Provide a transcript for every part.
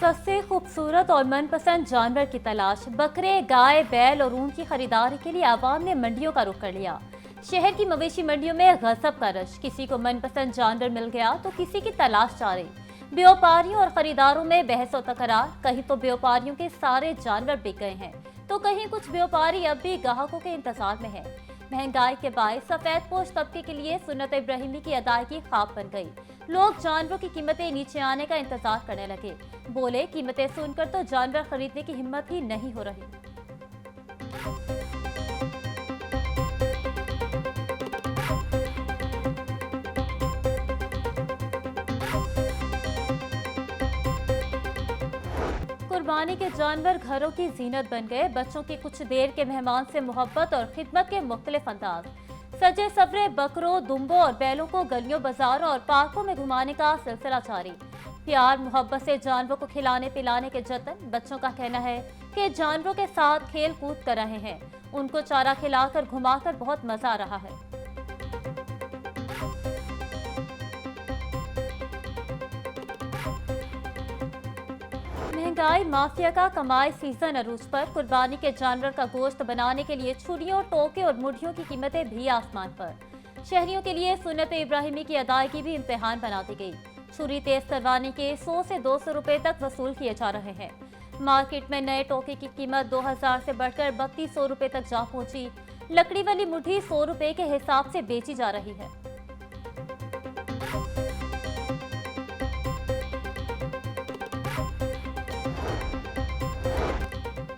सस्ते, खूबसूरत और मनपसंद जानवर की तलाश। बकरे, गाय, बैल और ऊंट की खरीदारी के लिए आवाम ने मंडियों का रुख कर लिया। शहर की मवेशी मंडियों में गजब का रश। किसी को मनपसंद जानवर मिल गया तो किसी की तलाश जारी। व्यापारियों और खरीदारों में बहस और तकरार। कहीं तो व्यापारियों के सारे जानवर बिक गए हैं तो कहीं कुछ व्यापारी अब भी ग्राहकों के इंतजार में हैं। महंगाई के बायस सफेद पोश तबके के लिए सुन्नत इब्राहिमी की अदायगी ख्वाब बन गई। लोग जानवरों की कीमतें नीचे आने का इंतजार करने लगे। बोले, कीमतें सुनकर तो जानवर खरीदने की हिम्मत ही नहीं हो रही। कुर्बानी के जानवर घरों की जीनत बन गए। बच्चों की कुछ देर के मेहमान से मोहब्बत और खिदमत के मुख्तलिफ अंदाज। सजे सवरे बकरों, दुम्बों और बैलों को गलियों, बाजारों और पार्कों में घुमाने का सिलसिला जारी। प्यार मोहब्बत से जानवरों को खिलाने पिलाने के जतन। बच्चों का कहना है कि जानवरों के साथ खेल कूद कर रहे हैं। उनको चारा खिलाकर घुमाकर बहुत मजा आ रहा है। महंगाई माफिया का कमाई सीजन अरूज पर। कुर्बानी के जानवर का गोश्त बनाने के लिए छुरियों, टोके और मुठियों की कीमतें भी आसमान पर। शहरियों के लिए सुन्नत इब्राहिमी की अदायगी भी इम्तिहान बना दी गई। छुरी तेज करवाने के 100 से 200 रुपए तक वसूल किए जा रहे हैं। मार्केट में नए टोके की कीमत 2000 से बढ़कर 3200 रुपए तक जा पहुंची। लकड़ी वाली मुठी 100 रुपए के हिसाब से बेची जा रही है।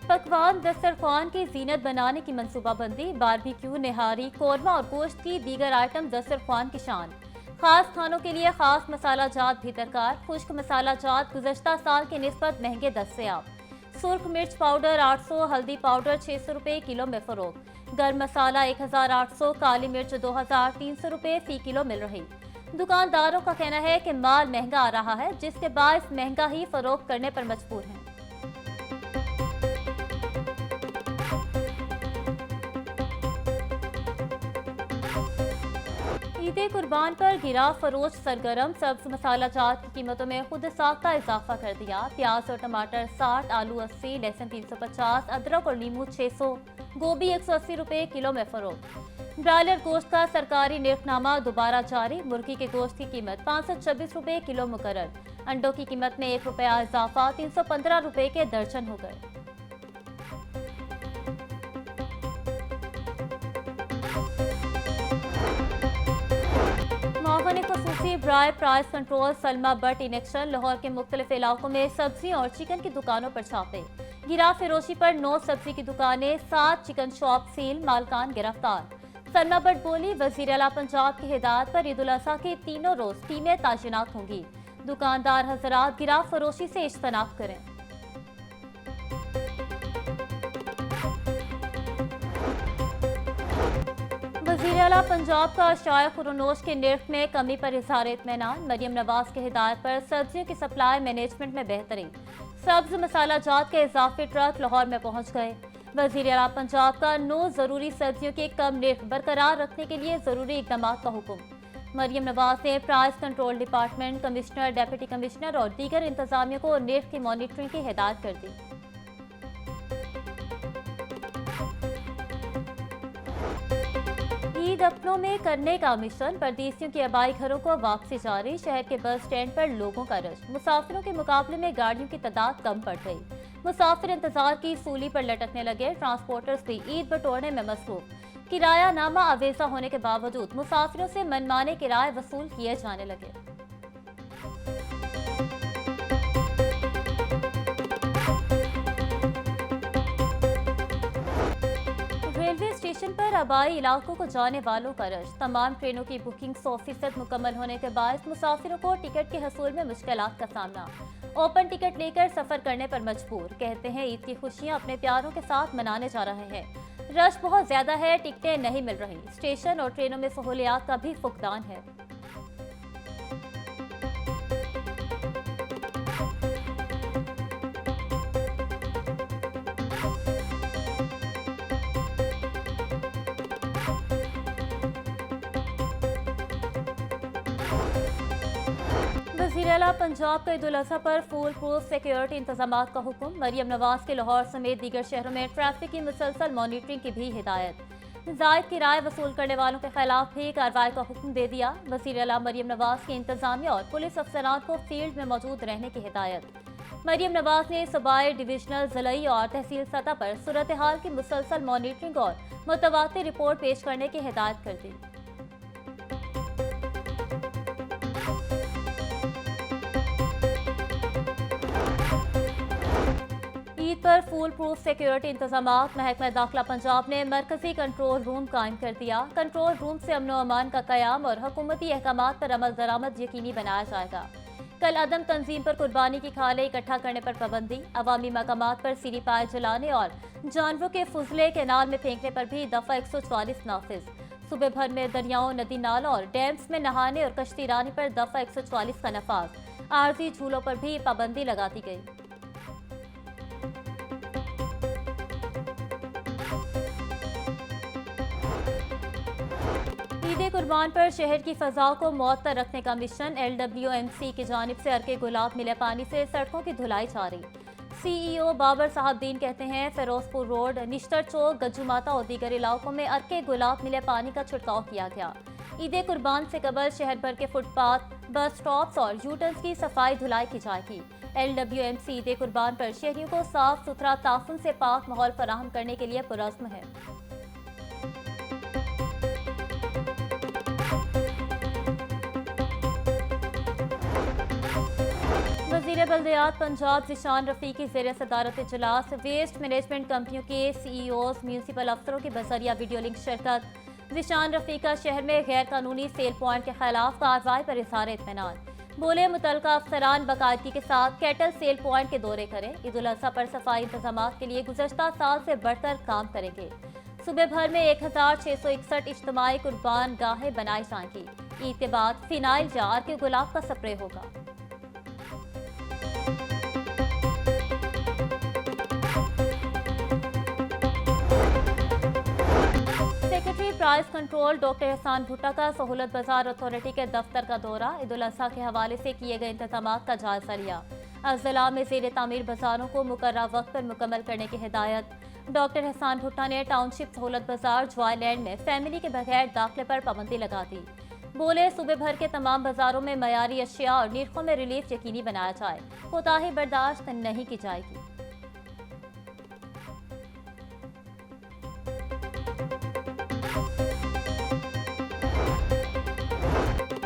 पकवान दस्तरखान की जीनत बनाने की मंसूबाबंदी। बारबेक्यू, निहारी, कोरमा और गोश्त की दीगर आइटम दस्तरखान की शान। खास खानों के लिए खास मसाला जात भी दरकार। खुश्क मसाला जात गुज़श्ता साल के निस्बत महंगे दस्तयाब। सुर्ख मिर्च पाउडर 800, हल्दी पाउडर 600 रुपए किलो में फरोख्त। गर्म मसाला 1800, काली मिर्च 2300 रुपए फी किलो मिल रही। दुकानदारों का कहना है कि माल महंगा आ रहा है, जिसके बायस महंगा ही फरोख्त करने पर मजबूर हैं। ईद कुर्बान पर गिरा फरोश सरगर्म। सब्ज मसाला जात की कीमतों में खुद साख्ता इजाफा कर दिया। प्याज और टमाटर 60, आलू 80, लहसुन 350, अदरक और नींबू 600, गोभी 180 रुपए किलो में फरोख्त। ब्रायलर गोश्त का सरकारी निर्खनामा दोबारा जारी। मुर्गी के गोश्त की कीमत 526 रुपए किलो मुकर्रर। अंडों की कीमत में 1 रुपया इजाफा, 315 रुपए के दर्जन हो गए। माहौल खुसूसी ब्राय price control Salma but in action. Lahore के मुख्तलिफ इलाकों में सब्जी और चिकन की दुकानों पर छापे। गिरा फिरोशी पर 9 सब्जी की दुकानें, 7 चिकन शॉप सील, मालकान गिरफ्तार। सलमा बट बोली, वजीर आला पंजाब की हिदायत पर ईद उल अजहा के तीनों रोज टीमें तायनात होंगी। दुकानदार हजरात गिरा फरोशी से इज्तनाब करें। वज़ीर आला पंजाब का शाय खुरनोश के निर्ख में कमी पर इजहार इत्मीनान। मरियम नवाज की हिदायत पर सब्जियों की सप्लाई मैनेजमेंट में बेहतरी। सब्ज मसाला जात के इजाफी ट्रक लाहौर में पहुंच गए। वज़ीर आला पंजाब का 9 जरूरी सब्जियों के कम निर्ख बरकरार रखने के लिए जरूरी इकदाम का हुक्म। मरियम नवाज ने price control department, commissioner, deputy commissioner और दीगर इंतजामिया को निर्ख की मॉनिटरिंग की हिदायत कर दी। ईद अपनों में करने का मिशन। परदेसियों की आबाई घरों को वापसी जारी। शहर के बस स्टैंड पर लोगों का रश। मुसाफिरों के मुकाबले में गाड़ियों की तादाद कम पड़ गई। मुसाफिर इंतजार की सूली पर लटकने लगे। ट्रांसपोर्टर्स भी ईद बटोरने में मसरूफ। किराया नामा अवेजा होने के बावजूद मुसाफिरों से मनमाने किराए वसूल किए जाने लगे। रेलवे स्टेशन पर आबाई इलाकों को जाने वालों का रश। तमाम ट्रेनों की बुकिंग 100% मुकम्मल होने के बाद मुसाफिरों को टिकट के हसूल में मुश्किलात का सामना। ओपन टिकट लेकर सफर करने पर मजबूर। कहते हैं ईद की खुशियां अपने प्यारों के साथ मनाने जा रहे हैं। रश बहुत ज्यादा है, टिकटें नहीं मिल रही। स्टेशन और ट्रेनों में सहूलियात का भी फुकदान है। वज़ीर आला पंजाब का ईद उल अज़हा पर फुल प्रूफ सिक्योरिटी इंतजाम का हुक्म। मरियम नवाज के लाहौर समेत दीगर शहरों में ट्रैफिक की मुसलसल मॉनिटरिंग की भी हिदायत। जायद किराए वसूल करने वालों के खिलाफ भी कार्रवाई का हुक्म दे दिया। वज़ीर आला मरियम नवाज की इंतजामिया और पुलिस अफसरान को फील्ड में मौजूद रहने की हिदायत। मरियम नवाज ने सूबाई, डिविजनल, जिलाई और तहसील सतह पर सूरत हाल की मुसलसल मॉनिटरिंग और मुतवातिर रिपोर्ट पेश करने की हिदायत कर दी। ईद पर फुल प्रूफ सिक्योरिटी इंतजाम। महकमा दाखिला पंजाब ने मरकजी कंट्रोल रूम कायम कर दिया। कंट्रोल रूम से अमन अमान का कयाम और हुकूमती अहकामात पर अमल दरामद यकीनी बनाया जाएगा। कल अदम तंजीम पर कुर्बानी की खाले इकट्ठा करने पर पाबंदी, अवामी मकामात पर सीरी पाए जलाने और जानवरों के फुजले कैनाल में फेंकने पर भी दफा 144 नाफिज। सूबे भर में दरियाओं, नदी नालों और डैम्स में नहाने और कश्तीरानी पर दफा 144 का नफाज। आरजी झूलों पर भी पाबंदी लगा दी गई। ईद कुर्बान पर शहर की फजा को मुअत्तर रखने का मिशन। LWMC की जानिब से अर्के गुलाब मिले पानी से सड़कों की धुलाई जारी। CEO बाबर साहबदीन कहते हैं, फिरोजपुर रोड, निश्तर चौक, गज्जू माता और दीगर इलाकों में अर्के गुलाब मिले पानी का छिड़काव किया गया। ईद कुर्बान से कबल शहर भर के फुटपाथ, बस स्टॉप्स और यूटर्न्स की सफाई धुलाई की जाएगी। LWMC ईद कुर्बान पर शहरियों को साफ सुथरा, ताफुन से पाक माहौल फराहम करने के लिए पुरअज़्म है। वज़ीर बल्दियात पंजाब ज़िशान रफ़ीकी ज़ेर सदारत इजलास। वेस्ट मैनेजमेंट कंपनियों के CEOs, म्यूनसिपल अफसरों के बजरिया वीडियो लिंक शिरकत। ज़िशान रफ़ीका शहर में गैर कानूनी सेल पॉइंट के खिलाफ कार्रवाई पर इज़हार इत्मीनान। बोले, मुतलका अफसरान बाकायदगी के साथ कैटल सेल पॉइंट के दौरे करें। ईद उल अज़हा पर सफाई इंतजाम के लिए गुज़श्ता साल से बढ़कर काम करेंगे। सूबे भर में 1661 इज्तिमाई कुर्बान गाहें बनाई जाएंगी। ईद के बाद फिनाइल जार के गुलाब का स्प्रे होगा। सेक्रेटरी प्राइस कंट्रोल डॉक्टर एहसान भुट्टा का सहूलत बाजार अथॉरिटी के दफ्तर का दौरा। ईद उल अज़हा के हवाले से किए गए इंतजाम का जायजा लिया। अज़ला में ज़ेर तामीर बाजारों को मुकर्रर वक्त पर मुकम्मल करने की हिदायत। डॉक्टर एहसान भुट्टा ने टाउनशिप सहूलत बाजार ज्वाइलैंड में फैमिली के बगैर दाखिले पर पाबंदी लगा दी। बोले, सूबे भर के तमाम बाजारों में मयारी अशिया और निर्खों में रिलीफ यकीनी बनाया जाए। कोताही बर्दाश्त नहीं की जाएगी।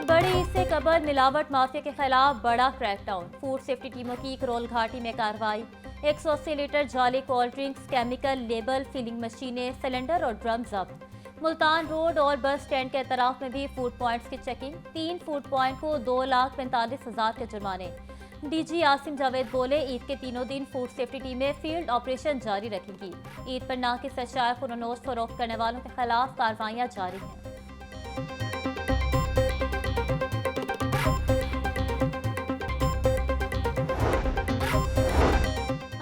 बड़ी ईद से कबल मिलावट माफिया के खिलाफ बड़ा क्रैकडाउन। फूड सेफ्टी टीमों की करोल घाटी में कार्रवाई। 180 लीटर जाली cold drinks, chemical label, filling मशीनें, सिलेंडर और ड्रम जब्त। मुल्तान रोड और बस स्टैंड के अतराफ में भी फूड पॉइंट्स की चेकिंग। 3 फूड पॉइंट को 2,45,000 के जुर्माने। DG आसिम जावेद बोले, ईद के तीनों दिन फूड सेफ्टी टीमें फील्ड ऑपरेशन जारी रखेंगी। ईद पर नाकिस अशाया खुरनोश फरोख्त करने वालों के खिलाफ कार्रवाइयां जारी हैं।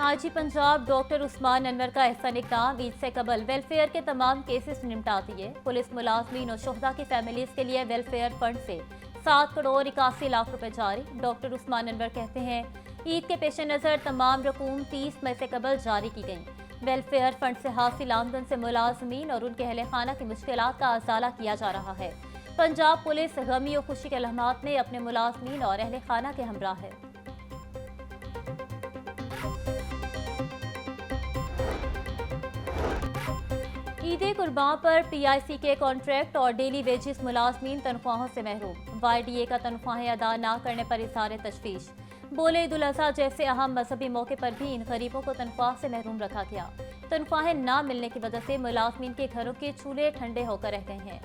IG पंजाब डॉक्टर उस्मान अनवर का एहसन इक़दाम। ईद से कबल वेलफेयर के तमाम केसेस निपटा दिए। पुलिस मुलाजमीन और शोहदा की फैमिलीज के लिए वेलफेयर फंड से 7 करोड़ 81 लाख रुपए जारी। डॉक्टर उस्मान अनवर कहते हैं, ईद के पेश नज़र तमाम रकूम 30 मई से कबल जारी की गई। वेलफेयर फंड से हासिल आमदन से मुलाजमीन और उनके अहले खाना की मुश्किलात का अजाला किया जा रहा है। पंजाब पुलिस गमी और खुशी के लम्हात में अपने मुलाजमीन और अहले खाना के हमरा है। ईद कुर्बान पर PIC के कॉन्ट्रैक्ट और डेली वेजेस मुलाजमीन तनख्वाहों से महरूम। YDA का तनख्वाहें अदा न करने पर इज़हार तशवीश। बोले, ईद उल अज़हा जैसे अहम मजहबी मौके पर भी इन गरीबों को तनख्वाह से महरूम रखा गया। तनख्वाहें न मिलने की वजह से मुलाजमीन के घरों के चूल्हे ठंडे होकर रह गए हैं।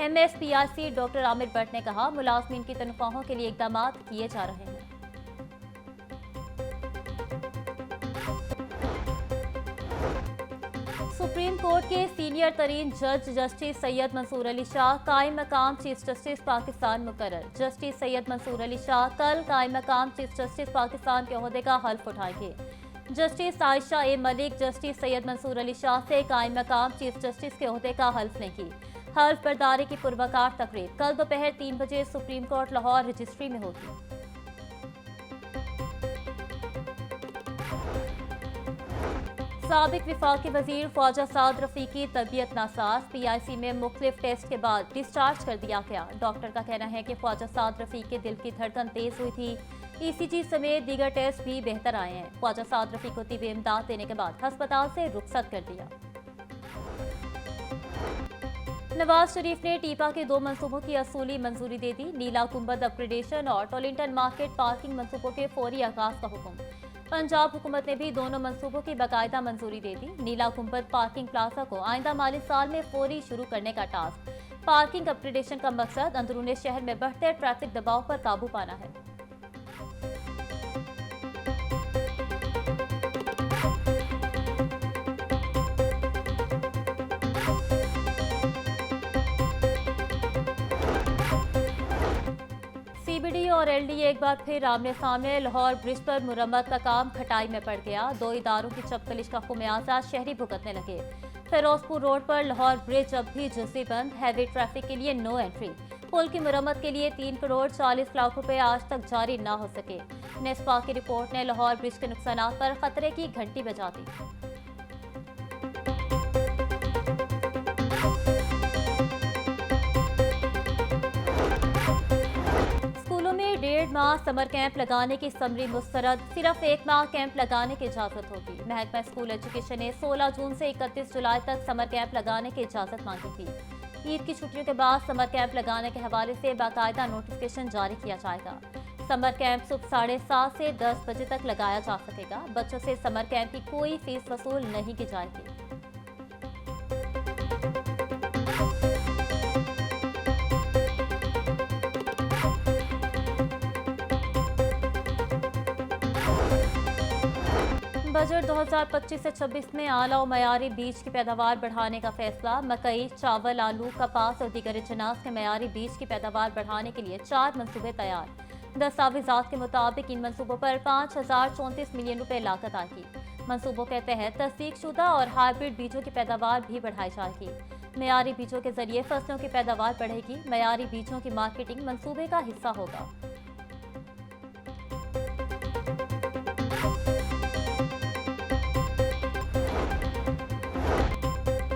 MSPIC डॉक्टर आमिर भट्ट ने कहा, मुलाजमीन की तनख्वाहों के लिए इकदाम किए जा रहे हैं। सुप्रीम कोर्ट के सीनियर तरीन जज जस्टिस सैयद मंसूर अली शाह कायम मकाम चीफ जस्टिस पाकिस्तान मुकर्रर। जस्टिस सैयद मंसूर अली शाह कल कायम मकाम चीफ जस्टिस पाकिस्तान के ओहदे का हल्फ उठाएंगे। जस्टिस आयशा ए मलिक जस्टिस सैयद मंसूर अली शाह से कायम मकाम चीफ जस्टिस के ओहदे का हल्फ लेंगी। हल्फ बर्दारी की पुरवकार तकरीब कल दोपहर 3 बजे सुप्रीम कोर्ट लाहौर रजिस्ट्री में होगी। साबिक विफाकी वजीर ख्वाजा साद रफीक की तबीयत नासाज, PIC में मुख्तलिफ टेस्ट के बाद डिस्चार्ज कर दिया गया। डॉक्टर का कहना है कि ख्वाजा साद रफीक के दिल की धड़कन तेज हुई थी। ECG समेत दीगर टेस्ट भी बेहतर आए हैं। ख्वाजा साद रफीक को तिब्बी इमदाद देने के बाद अस्पताल से रुखसत कर दिया। नवाज शरीफ ने टीपा के 2 मंसूबों की असूली मंजूरी दे दी। नीला गुंबद अपग्रेडेशन और टोलिंगटन मार्केट पार्किंग मंसूबों के फौरी आगाज का हुक्म। पंजाब हुकूमत ने भी दोनों मंसूबों की बाकायदा मंजूरी दे दी। नीला गुंबद पार्किंग प्लाजा को आइंदा माली साल में फौरी शुरू करने का टास्क। पार्किंग अपग्रेडेशन का मकसद अंदरूनी शहर में बढ़ते ट्रैफिक दबाव पर काबू पाना है। CBD और LDA एक बार फिर आमने सामने। लाहौर ब्रिज पर मुरम्मत का काम खटाई में पड़ गया। 2 इदारों की चपतलिश का खुमियाजा शहरी भुगतने लगे। फिरोजपुर रोड पर लाहौर ब्रिज अब भी जुज़वी बंद। हैवी ट्रैफिक के लिए नो एंट्री। पुल की मुरम्मत के लिए 3 करोड़ 40 लाख रुपए आज तक जारी न हो सके। नेस्पा की रिपोर्ट ने लाहौर ब्रिज के नुकसानात पर खतरे की घंटी बजा दी। डेढ़ माह समर कैंप लगाने की समरी मुस्तरद। सिर्फ 1 माह कैंप लगाने की इजाजत होगी। महकमा स्कूल एजुकेशन ने 16 जून से 31 जुलाई तक समर कैंप लगाने की इजाजत मांगी थी। ईद की छुट्टियों के बाद समर कैंप लगाने के हवाले से बाकायदा नोटिफिकेशन जारी किया जाएगा। समर कैंप सुबह 7:30 से 10 बजे तक लगाया जा सकेगा। बच्चों से समर कैंप की कोई फीस वसूल नहीं की जाएगी। बजट 2025 से 26 में आला और मयारी बीज की पैदावार बढ़ाने का फैसला। मकई, चावल, आलू, कपास और दीगर अजनास के मयारी बीज की पैदावार बढ़ाने के लिए 4 मंसूबे तैयार। दस्तावेजात के मुताबिक इन मंसूबों पर 5034 मिलियन रुपए लागत आएगी। मंसूबों के तहत तस्दीकशुदा और हाइब्रिड बीजों की पैदावार भी बढ़ाई जाएगी। मयारी बीजों के जरिए फसलों की पैदावार बढ़ेगी। मयारी बीजों की मार्केटिंग मंसूबे का हिस्सा होगा।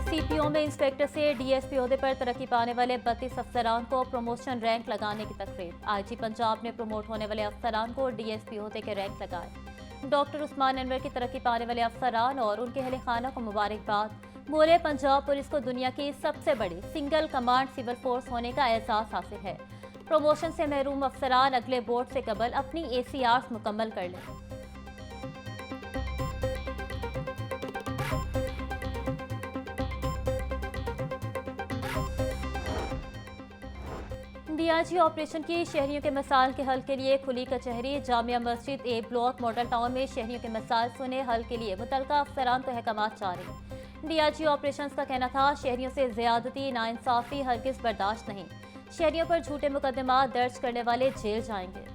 CPO में इंस्पेक्टर से DSP ओहदे पर तरक्की पाने वाले 32 अफसरान को प्रमोशन रैंक लगाने की तकरीर। IG पंजाब ने प्रमोट होने वाले अफसरान को DSP ओहदे के रैंक लगाए। डॉक्टर उस्मान अनवर की तरक्की पाने वाले अफसरान और उनके अहले खाना को मुबारकबाद। बोले, पंजाब पुलिस को दुनिया की सबसे बड़ी सिंगल कमांड सिविल फोर्स होने का एहसास हासिल है। प्रमोशन से महरूम अफसरान अगले बोर्ड से कबल अपनी ACRs मुकम्मल कर लें। DIG ऑपरेशन की शहरियों के मसाइल के हल के लिए खुली कचहरी। Jamia Masjid A block model town में शहरियों के मसाइल सुने, हल के लिए मुतलका अफसरान को अहकामात जारी। DIG ऑपरेशन का कहना था, शहरियों से ज्यादती नाइंसाफी हरगिज बर्दाश्त नहीं। शहरियों पर झूठे मुकदमा दर्ज करने वाले जेल जाएंगे।